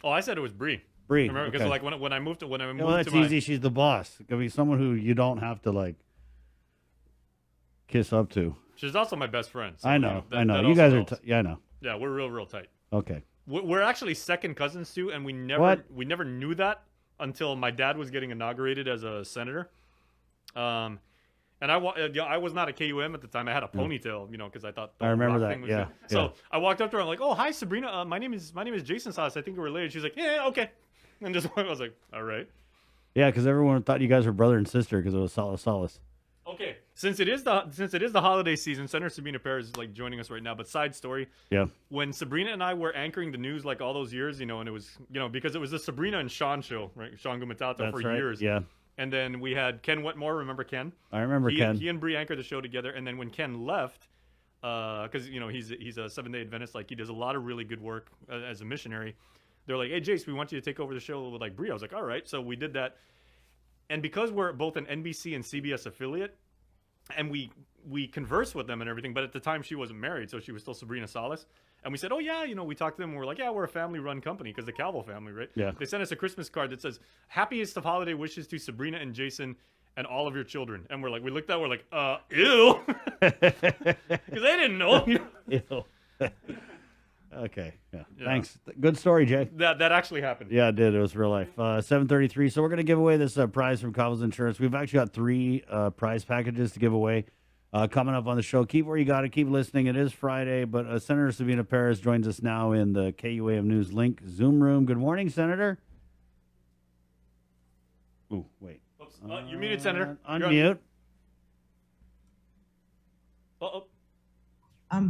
Oh, I said it was Bree. Bree. Remember, because Okay. like when I moved to Well, that's easy. She's the boss. It could be someone who you don't have to like kiss up to. she's also my best friend. So, I know. that, I know. that You also guys helps. are. Yeah, I know. Yeah, we're real tight. Okay. We're actually second cousins too, and we What? never knew that until my dad was getting inaugurated as a senator. And I was not a KUM at the time. I had a ponytail, because I thought the I remember rock that. thing was Yeah. good. So I walked up to her. I'm like, "Oh, hi, Sabrina. My name is Jason Salas. I think we're related." She's like, "Yeah, okay." And just I was like, "All right." Yeah, because everyone thought you guys were brother and sister because it was Solace. Okay, since it is the holiday season, Senator Sabina Perez is like joining us right now. But side story, Yeah. when Sabrina and I were anchoring the news like all those years, and it was because it was the Sabrina and Sean show, right? Sean Gumatata That's for right. years. Yeah. And then we had Ken Wetmore. Remember Ken? I remember Ken. He and Bree anchored the show together. And then when Ken left, because he's a 7-day Adventist, like he does a lot of really good work as a missionary. They're like, "Hey, Jace, we want you to take over the show with like Bree." I was like, "All right." So we did that. And because we're both an NBC and CBS affiliate, and we converse with them and everything, but at the time she wasn't married, so she was still Sabrina Salas. And we said, "Oh yeah," we talked to them and we're like, "Yeah, we're a family-run company," because the Calvo family, right? Yeah. They sent us a Christmas card that says, "Happiest of holiday wishes to Sabrina and Jason and all of your children." And we looked at it, we're like, ew. Because they didn't know. Ew. Okay. Yeah. Thanks. Good story, Jay. That actually happened. Yeah, it did. It was real life. 7:33. So we're going to give away this prize from Cobbles Insurance. We've actually got 3 prize packages to give away coming up on the show. Keep where you got it. Keep listening. It is Friday, but Senator Sabina Perez joins us now in the KUAM News Link Zoom room. Good morning, Senator. Ooh, wait. Oops. You're muted, Senator. Unmute. Uh-oh.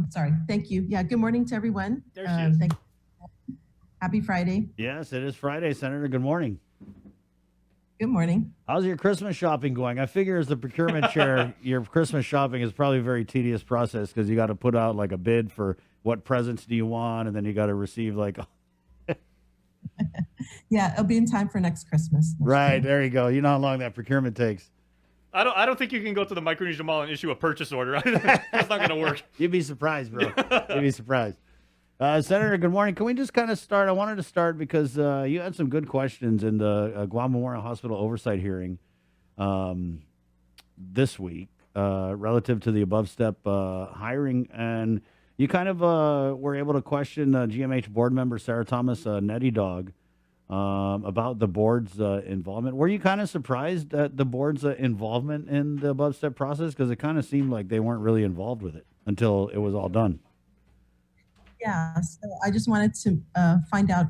Sorry. Thank you. Yeah. Good morning to everyone. There she is. Happy Friday. Yes, it is Friday, Senator. Good morning. Good morning. How's your Christmas shopping going? I figure as the procurement chair, your Christmas shopping is probably a very tedious process because you got to put out like a bid for what presents do you want, and then you got to receive like. Yeah, it'll be in time for next Christmas. Right, there you go. You know how long that procurement takes. I don't think you can go to the Micronesia Mall and issue a purchase order. That's not going to work. You'd be surprised, bro. You'd be surprised. Senator, good morning. Can we just kind of start? I wanted to start because you had some good questions in the Guam Memorial Hospital oversight hearing this week relative to the above step hiring. And you kind of were able to question GMH board member Sarah Thomas Netty Dog about the board's involvement. Were you kind of surprised at the board's involvement in the above step process? Because it kind of seemed like they weren't really involved with it until it was all done. Yeah, so I just wanted to find out,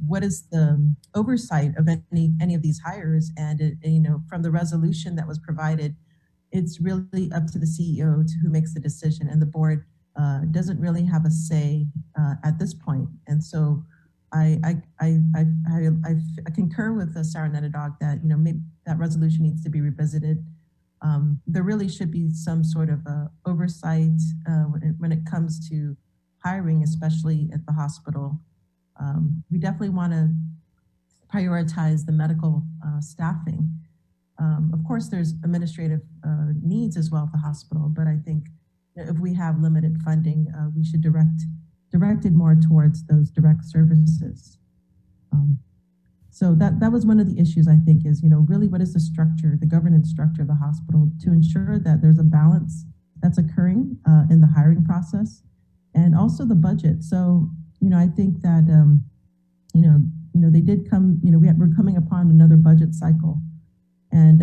what is the oversight of any of these hires, and from the resolution that was provided, it's really up to the CEO who makes the decision, and the board doesn't really have a say at this point. And so I concur with Sarah Netadog that maybe that resolution needs to be revisited. There really should be some sort of oversight when it comes to hiring, especially at the hospital. We definitely want to prioritize the medical staffing. Of course, there's administrative needs as well at the hospital, but I think if we have limited funding, we should direct it more towards those direct services. So that was one of the issues, I think, is, really what is the structure, the governance structure of the hospital to ensure that there's a balance that's occurring in the hiring process. And also the budget. So, I think that, they did come, we're coming upon another budget cycle. And,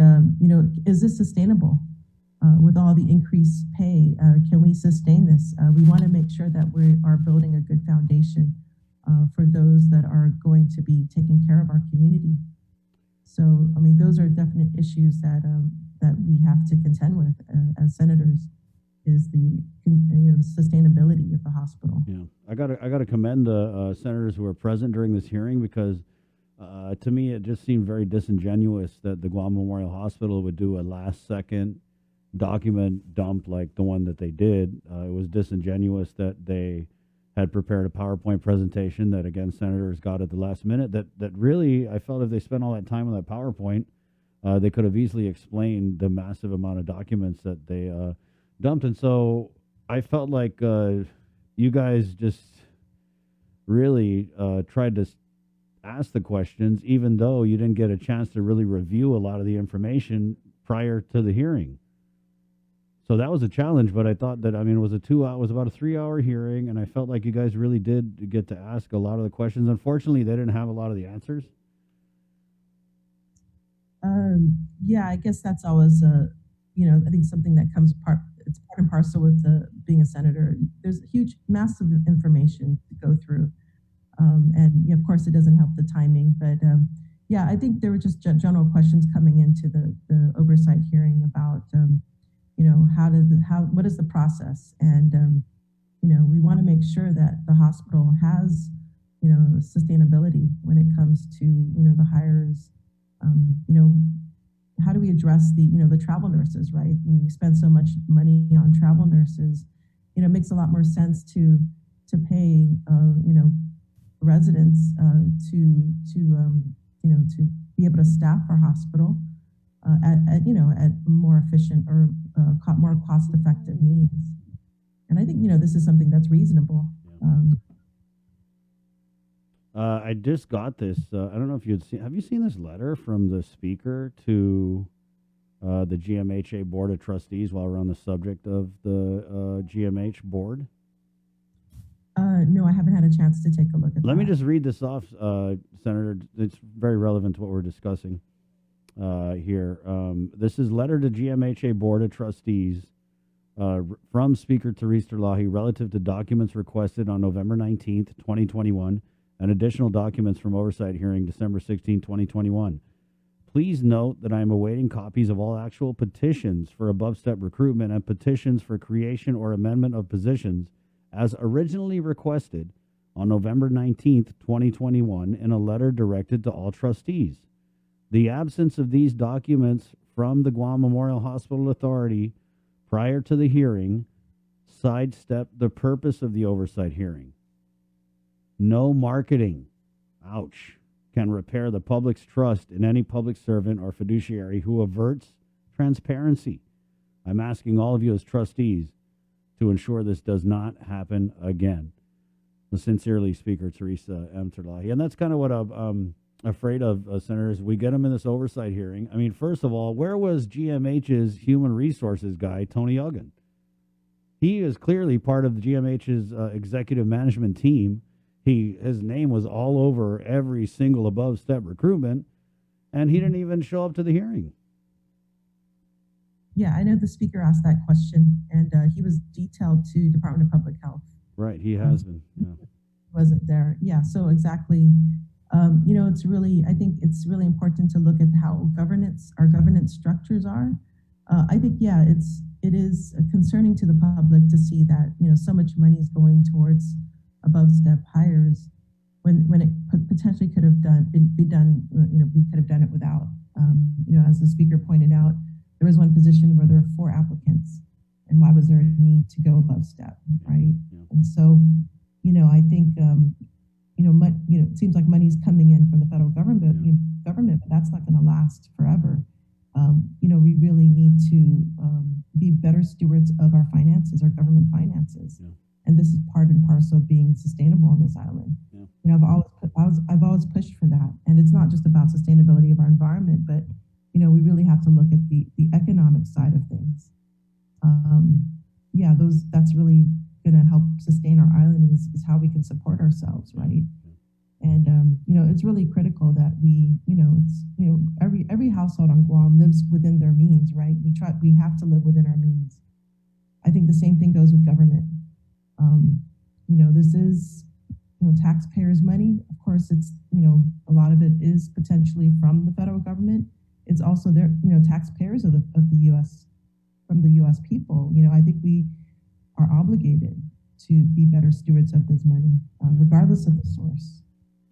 is this sustainable with all the increased pay? Can we sustain this? We want to make sure that we are building a good foundation for those that are going to be taking care of our community. So, those are definite issues that we have to contend with as senators. Is the sustainability of the hospital. Yeah, I gotta commend the senators who were present during this hearing because to me it just seemed very disingenuous that the Guam Memorial Hospital would do a last second document dump like the one that they did. It was disingenuous that they had prepared a PowerPoint presentation that again senators got at the last minute. That really I felt if they spent all that time on that PowerPoint, they could have easily explained the massive amount of documents that they dumped. And so I felt like you guys just really tried to ask the questions, even though you didn't get a chance to really review a lot of the information prior to the hearing. So that was a challenge, but I thought that, I mean, it was about a 3 hour hearing, and I felt like you guys really did get to ask a lot of the questions. Unfortunately, they didn't have a lot of the answers. Yeah, I guess that's always I think something that comes it's part and parcel with being a senator. There's huge, massive information to go through. And yeah, of course, it doesn't help the timing, but yeah, I think there were just general questions coming into the oversight hearing about, what is the process? And, we want to make sure that the hospital has, sustainability when it comes to, the hires. How do we address the travel nurses, right? We spend so much money on travel nurses. It makes a lot more sense to pay, residents to be able to staff our hospital at more efficient or more cost-effective means. And I think this is something that's reasonable. I just got this. I don't know if you'd seen. Have you seen this letter from the speaker to the GMHA Board of Trustees while we're on the subject of the GMH board? No, I haven't had a chance to take a look at that. Let me just read this off, Senator. It's very relevant to what we're discussing here. This is letter to GMHA Board of Trustees from Speaker Terlaje relative to documents requested on November 19th, 2021, and additional documents from oversight hearing December 16, 2021. Please note that I am awaiting copies of all actual petitions for above-step recruitment and petitions for creation or amendment of positions as originally requested on November 19th, 2021, in a letter directed to all trustees. The absence of these documents from the Guam Memorial Hospital Authority prior to the hearing sidestepped the purpose of the oversight hearing. No marketing, ouch, can repair the public's trust in any public servant or fiduciary who averts transparency. I'm asking all of you as trustees to ensure this does not happen again. Sincerely, Speaker Teresa M. Terlaje. And that's kind of what I'm afraid of, Senators. We get them in this oversight hearing. I mean, first of all, where was GMH's human resources guy, Tony Uggan? He is clearly part of the GMH's executive management team. His name was all over every single above-step recruitment, and he didn't even show up to the hearing. Yeah, I know the speaker asked that question, and he was detailed to Department of Public Health. Right, he has been. Yeah. Wasn't there? Yeah, so exactly. I think it's really important to look at how our governance structures are. I think, yeah, it is concerning to the public to see that so much money is going towards above-step hires when it potentially could have be done. We could have done it without. As the speaker pointed out, there was one position where there were 4 applicants, and why was there a need to go above step, right? Yeah. And so, I think, it seems like money's coming in from the federal government, but that's not going to last forever. We really need to be better stewards of our finances, our government finances. Yeah. And this is part and parcel of being sustainable on this island. Yeah. I've always pushed for that. And it's not just about sustainability of our environment, but we really have to look at the economic side of things. That's really going to help sustain our island is how we can support ourselves, right? And it's really critical that we every household on Guam lives within their means, right? We have to live within our means. I think the same thing goes with government. This is taxpayers' money. Of course, it's a lot of it is potentially from the federal government. It's also their taxpayers of the U.S. from the U.S. people. I think we are obligated to be better stewards of this money, regardless of the source.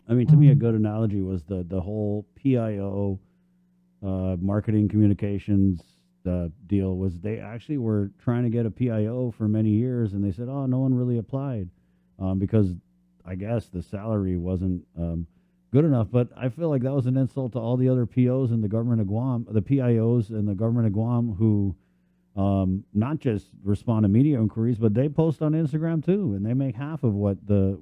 I mean, to me, a good analogy was the whole PIO marketing communications deal. Was they actually were trying to get a PIO for many years, and they said, "Oh, no one really applied," because I guess the salary wasn't good enough. But I feel like that was an insult to all the other POs in the government of Guam, the PIOs in the government of Guam, who not just respond to media inquiries, but they post on Instagram too, and they make half of what the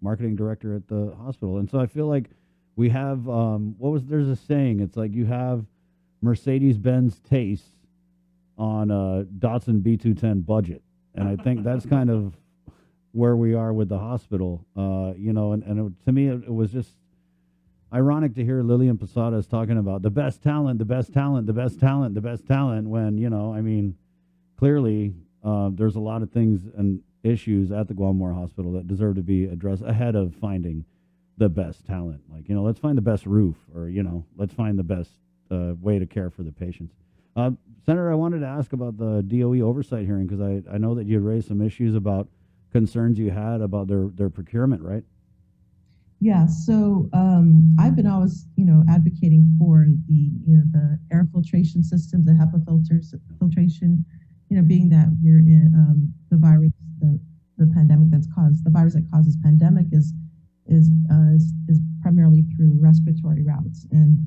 marketing director at the hospital. And so I feel like We have there's a saying. It's like you have Mercedes-Benz taste on a Datsun B210 budget, and I think that's kind of where we are with the hospital. To me, it was just ironic to hear Lillian Posadas talking about the best talent, the best talent, the best talent, the best talent, when, clearly there's a lot of things and issues at the Guam War Hospital that deserve to be addressed ahead of finding the best talent. Like, let's find the best roof, or, let's find the best way to care for the patients. Senator, I wanted to ask about the DOE oversight hearing, because I know that you raised some issues about concerns you had about their procurement, right? Yeah, so I've been always, advocating for the air filtration systems, the Hepa filtration, being that we're in the virus, the pandemic the virus that causes pandemic is primarily through respiratory routes, and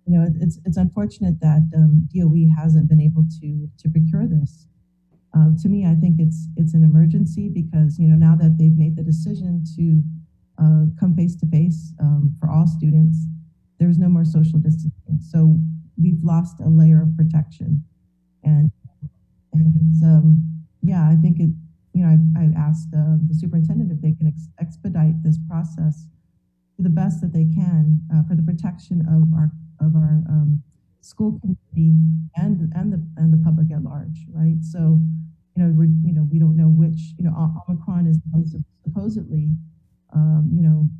it's unfortunate that DOE hasn't been able to procure this. To me, I think it's an emergency, because now that they've made the decision to come face to face for all students, there's no more social distancing. So we've lost a layer of protection, and it's I think it. I asked the superintendent if they can expedite this process to the best that they can for the protection of our school community and the public at large, right? So we don't know which Omicron is supposedly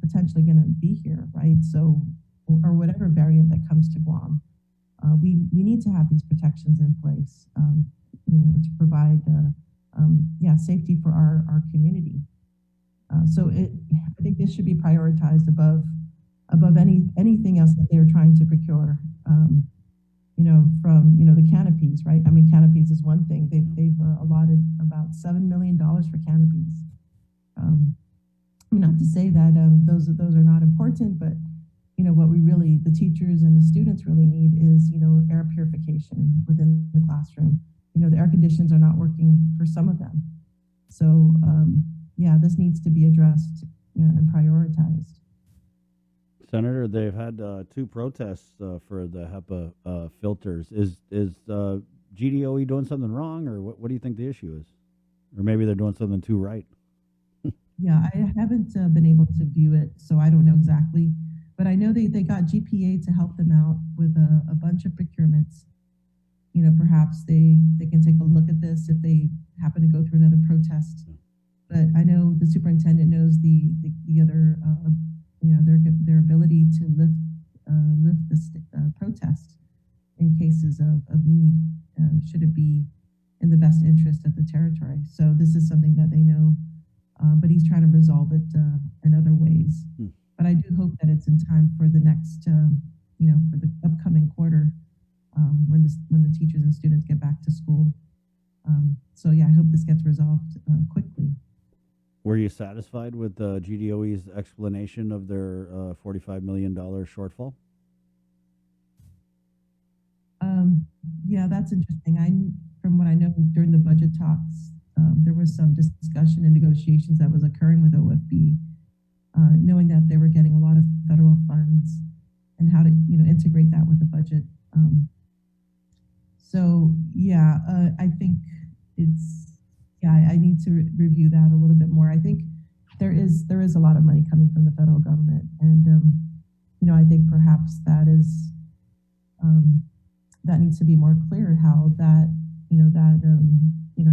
potentially going to be here, right? So, or whatever variant that comes to Guam, we need to have these protections in place, to provide, safety for our community. I think this should be prioritized above anything else that they're trying to procure. From the canopies, right? I mean, canopies is one thing. They've allotted about $7 million for canopies. Not to say that those are not important, but what the teachers and the students really need is air purification within the classroom. The air conditions are not working for some of them, so this needs to be addressed and prioritized. Senator, they've had 2 protests for the HEPA filters. Is GDOE doing something wrong, or what do you think the issue is? Or maybe they're doing something too right? Yeah, I haven't been able to view it, so I don't know exactly. But I know they got GPA to help them out with a bunch of procurements. Perhaps they can take a look at this if they happen to go through another protest. But I know the superintendent knows the other, their ability to lift this protest in cases of need, should it be in the best interest of the territory. So this is something that they know, but he's trying to resolve it in other ways. But I do hope that it's in time for the next, for the upcoming quarter, when the teachers and students get back to school. I hope this gets resolved quickly. Were you satisfied with GDOE's explanation of their $45 million shortfall? That's interesting. From what I know, during the budget talks, there was some discussion and negotiations that was occurring with OFB, knowing that they were getting a lot of federal funds and how to integrate that with the budget. I think I need to review that a little bit more. I think there is a lot of money coming from the federal government, and I think perhaps that is that needs to be more clear, how that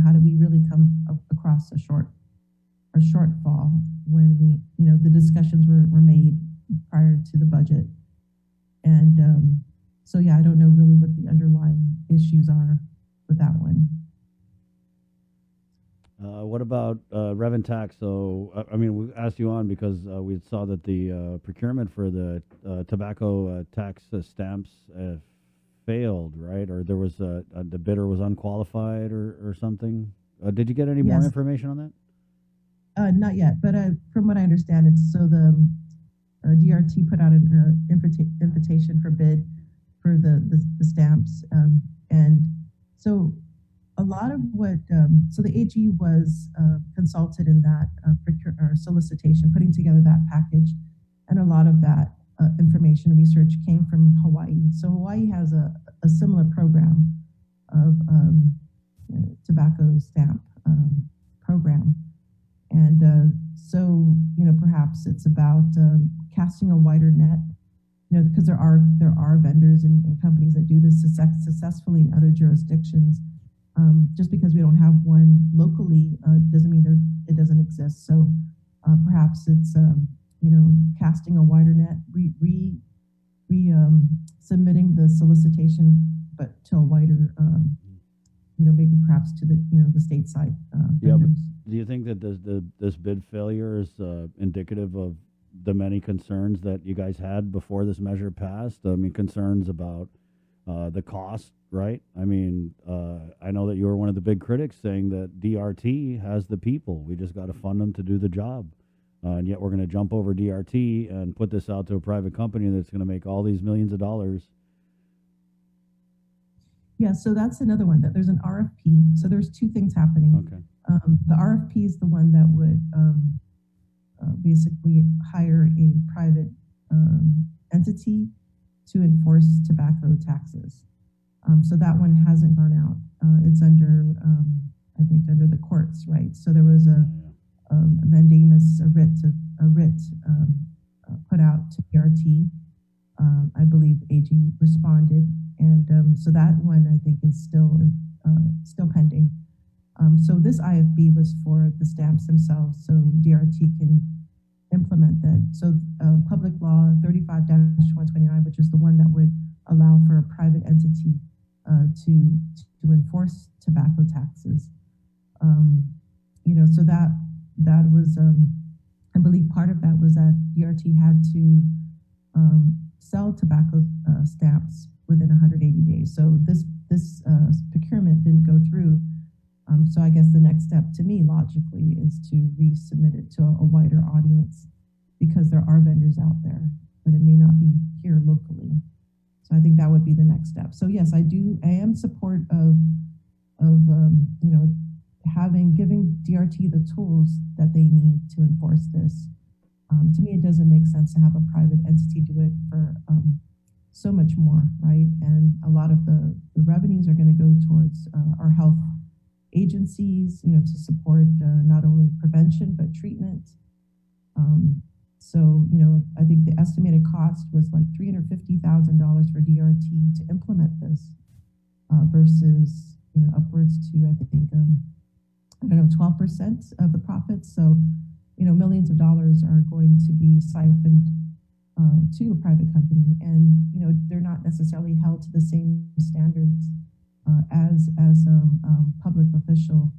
how do we really come across a shortfall when the discussions were made prior to the budget, and I don't know really what the underlying issues are with that one. What about rev and tax? So, we asked you on because we saw that the procurement for the tobacco tax stamps failed, right? Or there was the bidder was unqualified or something. Did you get any more information on that? Not yet, but from what I understand, it's so the DRT put out an invitation for bid for the stamps, and so a lot of what so the AG was consulted in that solicitation, putting together that package, and a lot of that information research came from Hawaii. So Hawaii has a similar program of tobacco stamp program. And so, perhaps it's about casting a wider net, because there are vendors and companies that do this successfully in other jurisdictions. Just because we don't have one locally doesn't mean it doesn't exist. So perhaps it's casting a wider net, submitting the solicitation, but to a wider, maybe perhaps to the stateside vendors. Do you think that this bid failure is indicative of the many concerns that you guys had before this measure passed? I mean, concerns about the cost, right? I mean, I know that you were one of the big critics saying that DRT has the people. We just got to fund them to do the job. And yet we're going to jump over DRT and put this out to a private company that's going to make all these millions of dollars. Yeah, so that's another one, that there's an RFP. So there's two things happening. Okay. The RFP is the one that would basically hire a private entity to enforce tobacco taxes. So that one hasn't gone out. It's under, I think, under the courts, right? So there was a mandamus, a writ put out to PRT. I believe AG responded, and so that one I think is still pending. So this IFB was for the stamps themselves, so DRT can implement that. So Public Law 35-129, which is the one that would allow for a private entity to enforce tobacco taxes. So that was, I believe part of that was that DRT had to sell tobacco stamps within 180 days. So this procurement didn't go through. So I guess the next step to me logically is to resubmit it to a wider audience, because there are vendors out there, but it may not be here locally. So I think that would be the next step. So yes, I am in support of giving DRT the tools that they need to enforce this. To me, it doesn't make sense to have a private entity do it for so much more, right? And a lot of the revenues are going to go towards our health agencies, to support not only prevention but treatment. So, I think the estimated cost was like $350,000 for DRT to implement this, versus upwards to, I think, 12% of the profits. So, millions of dollars are going to be siphoned to a private company, and they're not necessarily held to the same standards as public official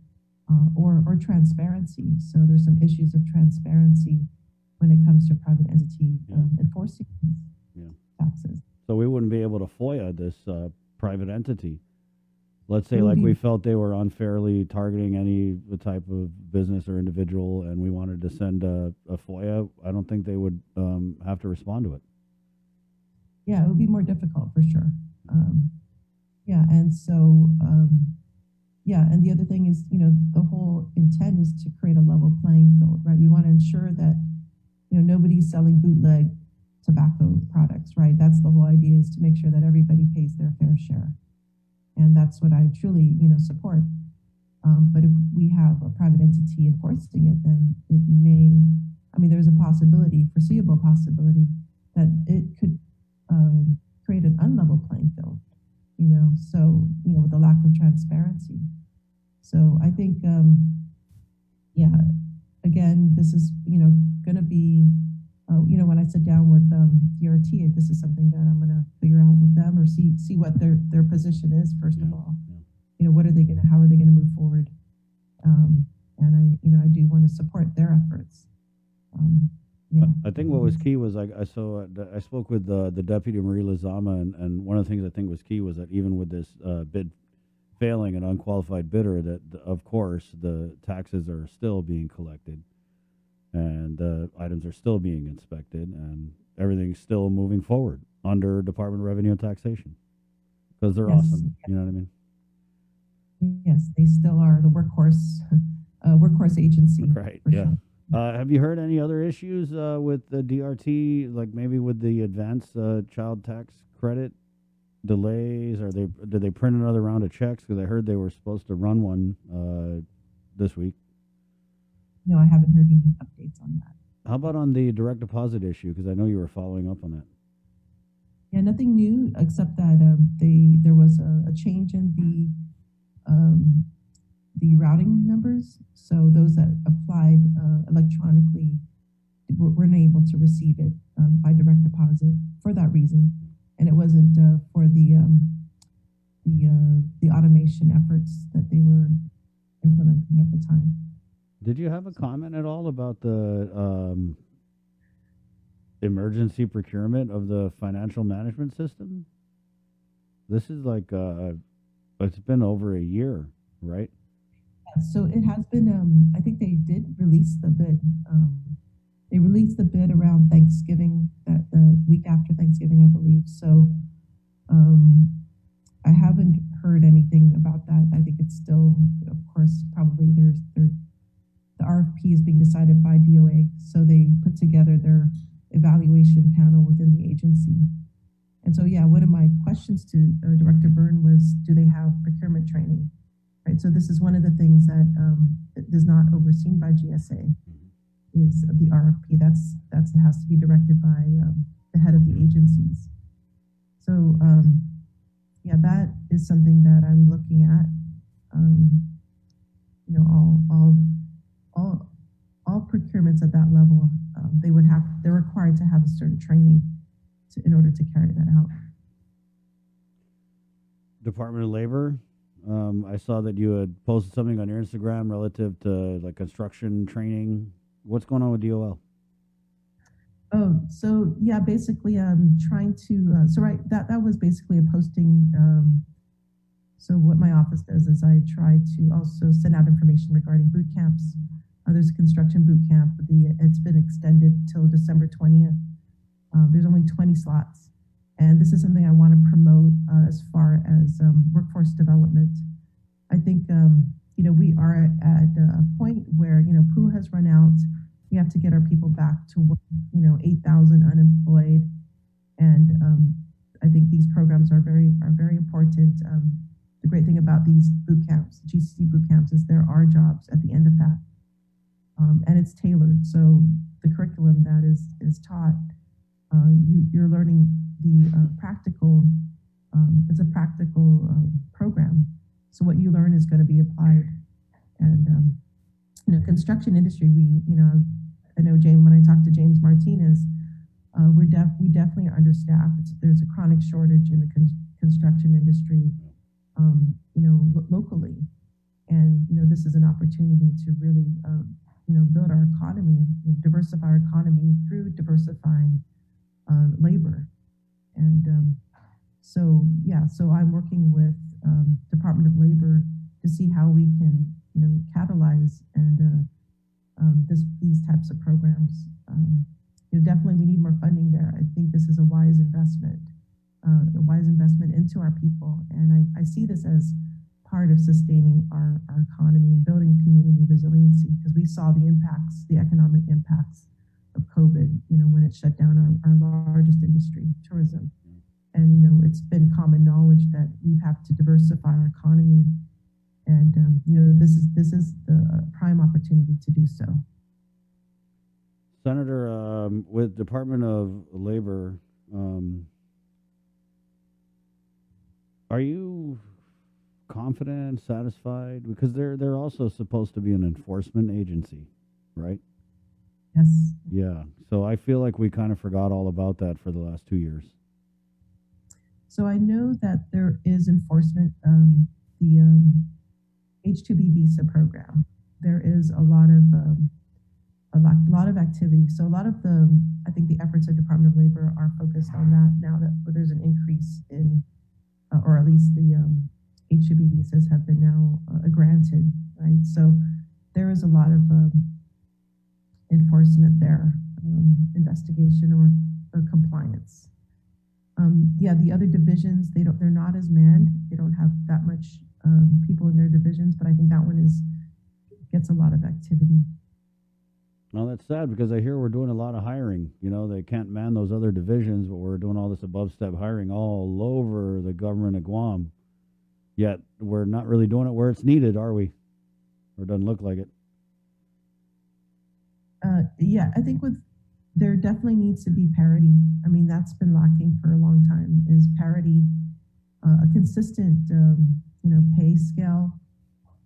or transparency. So there's some issues of transparency when it comes to private entity enforcing taxes. So we wouldn't be able to FOIA this private entity. Let's say we felt they were unfairly targeting any type of business or individual, and we wanted to send a FOIA. I don't think they would have to respond to it. Yeah, it would be more difficult for sure. And so, and the other thing is, the whole intent is to create a level playing field, right? We want to ensure that, nobody's selling bootleg tobacco products, right? That's the whole idea, is to make sure that everybody pays their fair share. And that's what I truly, support. But if we have a private entity enforcing it, then it may, there's a foreseeable possibility that it could create an unlevel playing field, with a lack of transparency. So I think, again, this is, going to be, when I sit down with DRT, this is something that I'm going to figure out with them, or see what their position is, first of all. What are they going to, how are they going to move forward? And I do want to support their efforts. I think what was key was I spoke with the deputy Marie Lizama, and one of the things I think was key was that even with this bid failing, an unqualified bidder, that of course the taxes are still being collected, and the items are still being inspected, and everything's still moving forward under Department of Revenue and Taxation, because they're awesome. You know what I mean? Yes, they still are the workhorse agency. Right. Yeah. Sure. Have you heard any other issues with the DRT, like maybe with the advance child tax credit delays? Did they print another round of checks? Because I heard they were supposed to run one this week. No, I haven't heard any updates on that. How about on the direct deposit issue? Because I know you were following up on that. Yeah, nothing new except that there was a change in the routing numbers. So those that applied electronically weren't able to receive it by direct deposit for that reason, and it wasn't for the automation efforts that they were implementing at the time. Did you have a comment at all about the emergency procurement of the financial management system? This is like it's been over a year, right? So it has been. I think they did release the bid. They released the bid around Thanksgiving, that the week after Thanksgiving, I believe. So I haven't heard anything about that. I think it's still, of course, probably the RFP is being decided by DOA. So they put together their evaluation panel within the agency. And so, yeah, one of my questions to Director Byrne was, do they have procurement training? Right. So this is one of the things that is not overseen by GSA, is the RFP. That has to be directed by the head of the agencies. So yeah, that is something that I'm looking at. You know, all procurements at that level, they're required to have a certain training in order to carry that out. Department of Labor. I saw that you had posted something on your Instagram relative to like construction training. What's going on with DOL? Oh, so yeah, basically I'm trying to, that was basically a posting. So what my office does is I try to also send out information regarding boot camps. There's a construction boot camp. It's been extended till December 20th. There's only 20 slots. And this is something I want to promote as far as workforce development. I think, you know, we are at a point where, you know, POO has run out. We have to get our people back to work, you know, 8,000 unemployed. And I think these programs are very important. The great thing about these boot camps, GCC boot camps, is there are jobs at the end of that. And it's tailored. So the curriculum that is taught, you're learning the practical, it's a practical program. So what you learn is going to be applied. And, you know, construction industry, I know James, when I talked to James Martinez, we definitely are understaffed. There's a chronic shortage in the construction industry, you know, locally. And, you know, this is an opportunity to really, you know, build our economy, diversify our economy through diversifying labor. And so I'm working with Department of Labor to see how we can, you know, catalyze and these types of programs. You know, definitely we need more funding there. I think this is a wise investment into our people. And I see this as part of sustaining our economy and building community resiliency, because we saw the impacts, the economic impacts of COVID, you know, when it shut down our largest industry, tourism. And, you know, it's been common knowledge that we have to diversify our economy. And, you know, this is the prime opportunity to do so. Senator, with Department of Labor, are you confident, satisfied? Because they're also supposed to be an enforcement agency, right? Yes. Yeah. So I feel like we kind of forgot all about that for the last 2 years. So I know that there is enforcement, the H-2B visa program. There is a lot of activity. So a lot of I think the efforts of Department of Labor are focused on that now that there's an increase in, or at least the H-2B visas have been now granted, right? So there is a lot of enforcement there, investigation or compliance. Yeah, the other divisions, they're not as manned. They don't have that much people in their divisions, but I think that one gets a lot of activity. Well, that's sad because I hear we're doing a lot of hiring. You know, they can't man those other divisions, but we're doing all this above step hiring all over the government of Guam. Yet we're not really doing it where it's needed, are we? Or it doesn't look like it. Yeah, I think there definitely needs to be parity. I mean, that's been lacking for a long time. Is parity, a consistent, pay scale.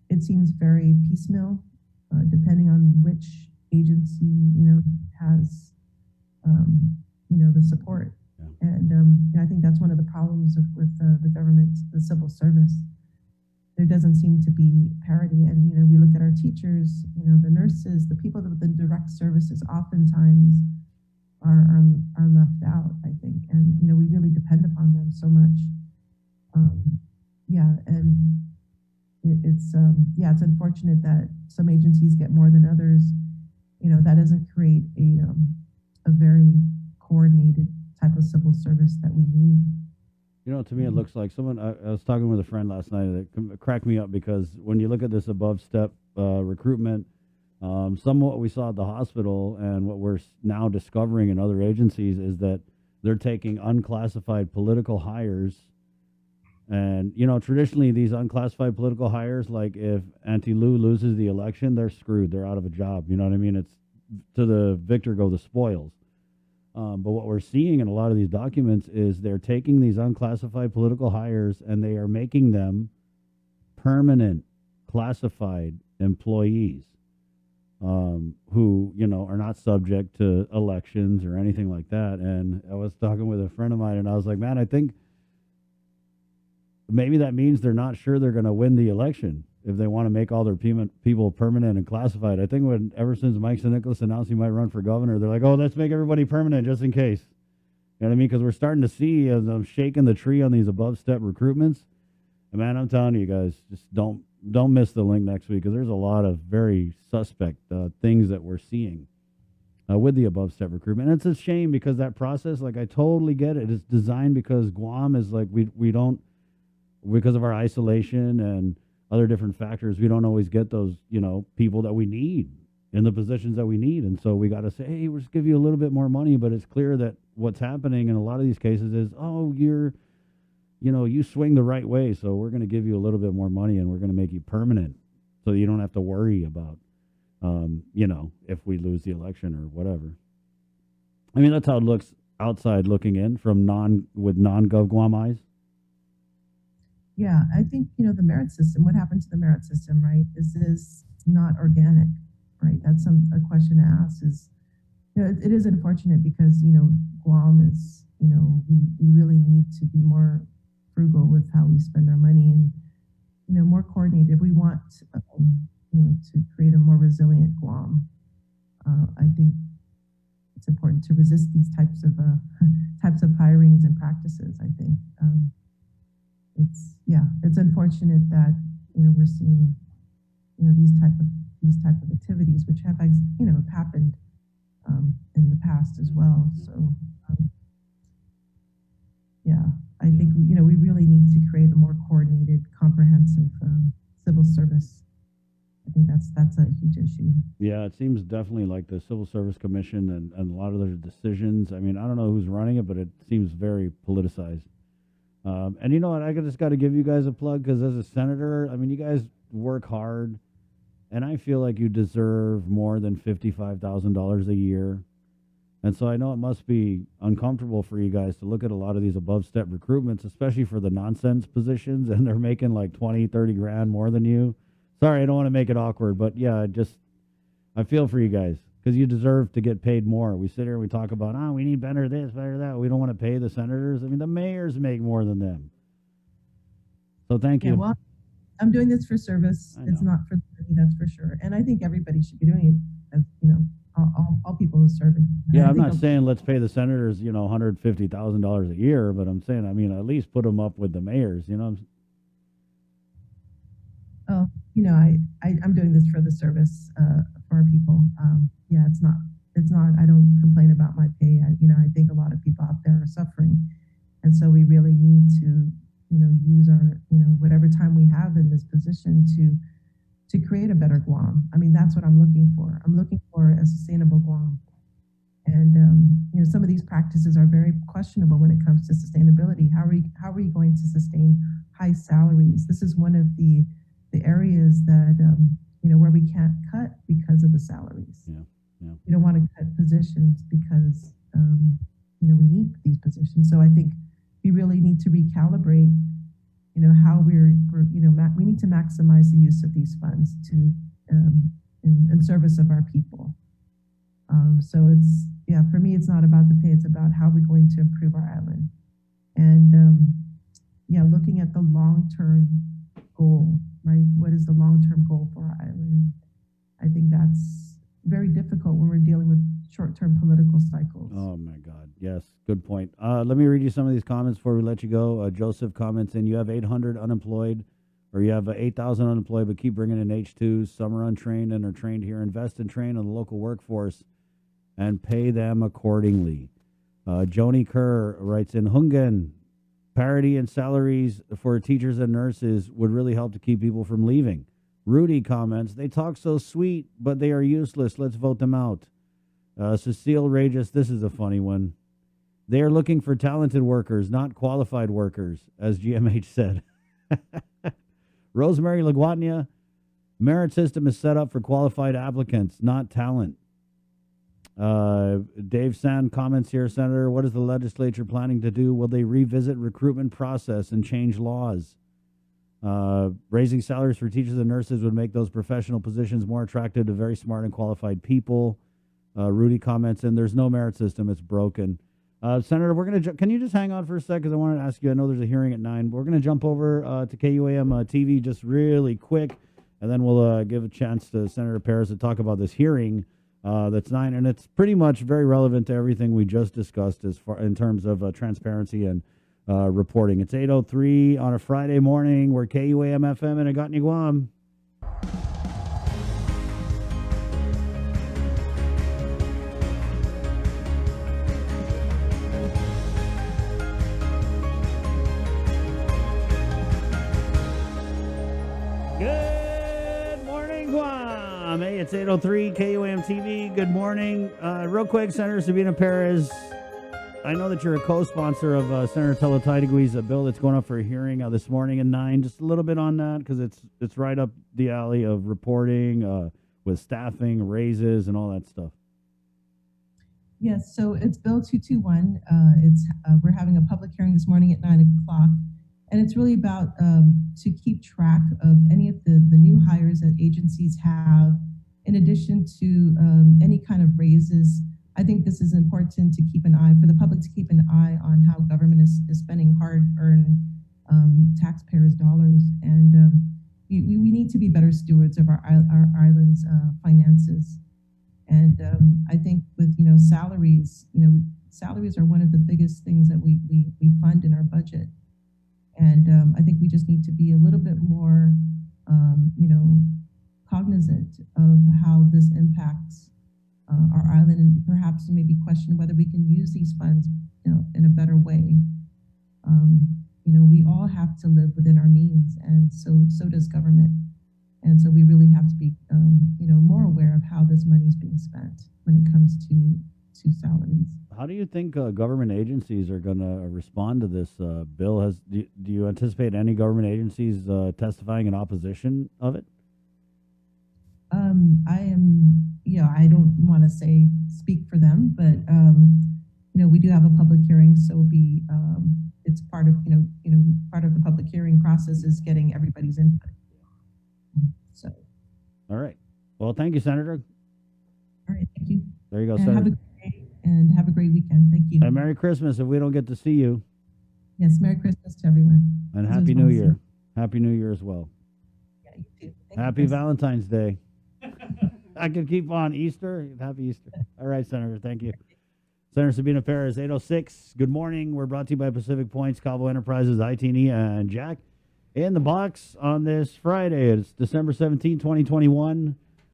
It seems very piecemeal, depending on which agency, has, the support. Yeah. And I think that's one of the problems with the government, the civil service. There doesn't seem to be parity. And, we look at our teachers, the nurses, the people with the direct services oftentimes are left out, I think. And, we really depend upon them so much. And it's unfortunate that some agencies get more than others. That doesn't create a very coordinated type of civil service that we need. To me, it looks like someone. I was talking with a friend last night that cracked me up because when you look at this above step recruitment, some of what we saw at the hospital and what we're now discovering in other agencies is that they're taking unclassified political hires. And, traditionally these unclassified political hires, like if Auntie Lou loses the election, they're screwed. They're out of a job. You know what I mean? It's to the victor go the spoils. But what we're seeing in a lot of these documents is they're taking these unclassified political hires and they are making them permanent classified employees who, are not subject to elections or anything like that. And I was talking with a friend of mine and I was like, man, I think maybe that means they're not sure they're going to win the election if they want to make all their people permanent and classified. I think ever since Mike Nicholas announced he might run for governor, they're like, oh, let's make everybody permanent just in case. You know what I mean? Because we're starting to see, as I'm shaking the tree on these above step recruitments, and man, I'm telling you guys, just don't miss the link next week because there's a lot of very suspect things that we're seeing with the above step recruitment. And it's a shame because that process, like I totally get it. It's designed because Guam is like, we don't, because of our isolation and other different factors, we don't always get those, people that we need in the positions that we need. And so we got to say, hey, we'll just give you a little bit more money. But it's clear that what's happening in a lot of these cases is, oh, you swing the right way. So we're going to give you a little bit more money and we're going to make you permanent so you don't have to worry about, if we lose the election or whatever. I mean, that's how it looks outside looking in from non-GovGuam eyes. Yeah, I think, the merit system, what happened to the merit system, right? Is this not organic, right? That's a question to ask is, it is unfortunate because, Guam is, we really need to be more frugal with how we spend our money and, more coordinated. If we want, to create a more resilient Guam, I think it's important to resist these types of hirings and practices, I think. It's unfortunate that we're seeing these type of activities which have happened in the past as well. So I think we really need to create a more coordinated, comprehensive civil service. I think that's a huge issue. Yeah, it seems definitely like the Civil Service Commission and a lot of their decisions. I mean, I don't know who's running it, but it seems very politicized. And you know what? I just got to give you guys a plug because as a senator, I mean, you guys work hard, and I feel like you deserve more than $55,000 a year. And so I know it must be uncomfortable for you guys to look at a lot of these above step recruitments, especially for the nonsense positions, and they're making like 20, 30 grand more than you. Sorry, I don't want to make it awkward, but yeah, I feel for you guys. Because you deserve to get paid more. We sit here and we talk about, we need better this, better that. We don't want to pay the senators. I mean, the mayors make more than them. So thank you. Well, I'm doing this for service. It's not for the money, that's for sure. And I think everybody should be doing it as, all people who are serving. Yeah, I'm not saying let's pay the senators, $150,000 a year, but I'm saying, at least put them up with the mayors, I'm doing this for the service for our people. It's not, I don't complain about my pay. I think a lot of people out there are suffering. And so we really need to, use our, whatever time we have in this position to create a better Guam. I mean, that's what I'm looking for. I'm looking for a sustainable Guam. And some of these practices are very questionable when it comes to sustainability. How are we going to sustain high salaries? This is one of the areas that where we can't cut because of the salaries. Yeah. We don't want to cut positions because we need these positions. So I think we really need to recalibrate. How we need to maximize the use of these funds to in service of our people. So for me, it's not about the pay, it's about how we're going to improve our island. And looking at the long-term goal, right? What is the long-term goal for our island? I think that's very difficult when we're dealing with short-term political cycles. Oh my God. Yes. Good point. Let me read you some of these comments before we let you go. Joseph comments in, you have 800 unemployed, or you have 8,000 unemployed, but keep bringing in H2s. Some are untrained and are trained here. Invest and train on the local workforce and pay them accordingly. Joni Kerr writes in, Hungan, parity in salaries for teachers and nurses would really help to keep people from leaving. Rudy comments, they talk so sweet, but they are useless. Let's vote them out. Cecile Regis, this is a funny one. They are looking for talented workers, not qualified workers, as GMH said. Rosemary Laguatnia, merit system is set up for qualified applicants, not talent. Dave Sand comments here, Senator, what is the legislature planning to do? Will they revisit recruitment process and change laws? Raising salaries for teachers and nurses would make those professional positions more attractive to very smart and qualified people. Rudy comments in, there's no merit system, it's broken. Senator, we're going to can you just hang on for a sec, because I wanted to ask you, I know there's a hearing at 9, but we're going to jump over to KUAM TV just really quick, and then we'll give a chance to Senator Perez to talk about this hearing that's 9, and it's pretty much very relevant to everything we just discussed as far in terms of transparency and reporting. It's 8:03 on a Friday morning. We're KUAM FM in Agotni, Guam. Good morning, Guam. Hey, it's 8:03 KUAM TV. Good morning. Real quick, Senator Sabina Perez, I know that you're a co-sponsor of Senator Talataidagui's bill that's going up for a hearing this morning at 9. Just a little bit on that, because it's right up the alley of reporting with staffing, raises, and all that stuff. Yes, so it's Bill 221. We're having a public hearing this morning at 9 o'clock, and it's really about to keep track of any of the new hires that agencies have, in addition to any kind of raises. I think this is important to keep an eye, for the public to keep an eye on how government is spending hard-earned taxpayers' dollars. And we need to be better stewards of our island's finances. And I think with, salaries, salaries are one of the biggest things that we fund in our budget. And I think we just need to be a little bit more, cognizant of how this impacts our island, and perhaps maybe question whether we can use these funds, in a better way. We all have to live within our means, and so does government. And so we really have to be, more aware of how this money is being spent when it comes to salaries. How do you think government agencies are going to respond to this bill? Do you anticipate any government agencies testifying in opposition of it? I don't want to speak for them, but we do have a public hearing, so it's part of part of the public hearing process is getting everybody's input. So, all right. Well, thank you, Senator. All right, thank you. There you go, and Senator. Have a great day and have a great weekend. Thank you. And Merry Christmas if we don't get to see you. Yes, Merry Christmas to everyone. And Happy New Year. Happy New Year as well. Yeah, you too. Happy Valentine's Day. I can keep on. Easter. Happy Easter. All right, Senator. Thank you. Senator Sabina Perez, 8:06. Good morning. We're brought to you by Pacific Points, Cabo Enterprises, IT&E, and Jack in the Box on this Friday. It's December 17, 2021.